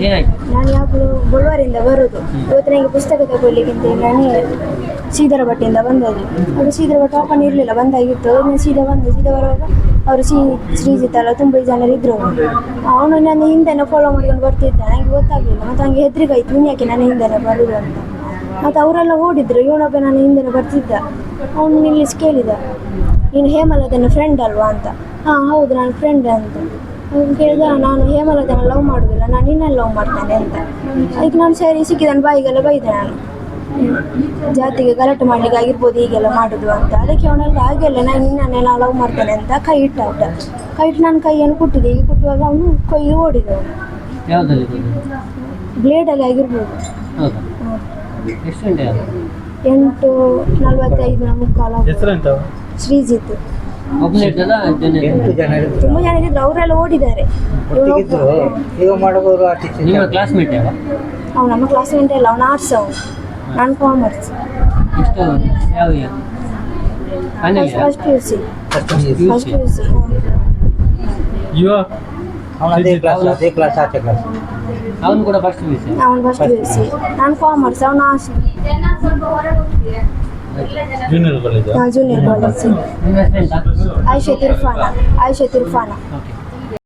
ಏನಾಯ್ತು? ನಾನು ಯಾವಾಗಲೂ ಬಳ್ಳಾರಿಯಿಂದ ಬರೋದು. ಇವತ್ತು ನನಗೆ ಪುಸ್ತಕ ತಗೊಳ್ಳಿಕ್ಕೆ ಅಂತೇಳಿ ನಾನು ಶ್ರೀಧರ ಭಟ್ಟಿಯಿಂದ ಬಂದದ್ದು. ಅದು ಶ್ರೀಧರ ಭಟ್ ಓಪನ್ ಇರಲಿಲ್ಲ, ಬಂದಾಗಿತ್ತು. ನಾನು ಸೀದಾ ಬರುವಾಗ ಅವರು ಶ್ರೀಜಿತ್ ಎಲ್ಲ ತುಂಬ ಜನರು ಇದ್ರು. ಅವನು ನನ್ನ ಹಿಂದೆನೇ ಫಾಲೋ ಮಾಡ್ಕೊಂಡು ಬರ್ತಿದ್ದ. ನನಗೆ ಗೊತ್ತಾಗಲಿಲ್ಲ. ಮತ್ತು ನನಗೆ ಹೆದರಿಕೆ ಆಯಿತು, ಇನ್ಯಾಕೆ ನನ್ನ ಹಿಂದೆನೇ ಬರೋದು ಅಂತ. ಮತ್ತು ಅವರೆಲ್ಲ ಓಡಿದ್ರು, ಇವನೊಬ್ಬ ನನ್ನ ಹಿಂದೆನೇ ಬರ್ತಿದ್ದ. ಅವನು ನಿಲ್ಲಿಸಿ ಕೇಳಿದ, ನೀನು ಹೇಮಲತನ ಫ್ರೆಂಡ್ ಅಲ್ವಾ ಅಂತ. ಹಾಂ ಹೌದು, ನಾನು ಫ್ರೆಂಡ್ ಅಂತ. ಅವ್ನು ಕೇಳಿದ, ನಾನು ಹೇಮಲತನ ಲವ್ ಮಾಡೋದಿಲ್ಲ, ನಾನು ನಿನ್ನಲ್ಲಿ ಲವ್ ಮಾಡ್ತೇನೆ ಅಂತ. ಅದಕ್ಕೆ ನಾನು ಸರಿ ಸಿಕ್ಕಿದನು ಬಾಯಿಗೆಲ್ಲ ಬೈದೆ ನಾನು, ಜಾತಿಗೆ ಗಲಾಟೆ ಮಾಡಲಿಕ್ಕೆ ಆಗಿರ್ಬೋದು ಹೀಗೆಲ್ಲ ಮಾಡೋದು ಅಂತ. ಅದಕ್ಕೆ ಅವನೆಲ್ಲ ಹಾಗೆಲ್ಲ ನಾನು ನಿನ್ನೆ ನಾನು ಲವ್ ಮಾಡ್ತೇನೆ ಅಂತ ಕೈ ಇಟ್ಟ. ನಾನು ಕೈಯನ್ನು ಕುಟ್ಟಿದೆ. ಈಗ ಕುಟ್ಟುವಾಗ ಅವನು ಕೊಯ್ದು ಓಡಿದವನು. ಬ್ಲೇಡಲ್ಲಿ ಆಗಿರ್ಬೋದು. 8:45 ಮುಕ್ಕಾಲು. ಶ್ರೀಜಿತ್. ತುಂಬ ಜನ ಇದ್ರು, ಅವರೆಲ್ಲ ಓಡಿದ್ದಾರೆ. ಅವ್ನು ನಮ್ಮ ಕ್ಲಾಸ್ಮೇಟ್ ಅಲ್ಲ, ಅವನು ಆರ್ಟ್ಸ್, ಅವನು ನಾನು ಕಾಮರ್ಸ್. First PUC. ಅವನು ಕೂಡ ಫಸ್ಟ್ PUC. ನಾನು ಕಾಮರ್ಸ್, ಅವನು ಆರ್ಟ್ಸ್. Junior college. ನಿಮ್ಮ ಹೆಸರು ಎಂತ? ಆಯಿಷಾ ತಿರ್ಫಾನ.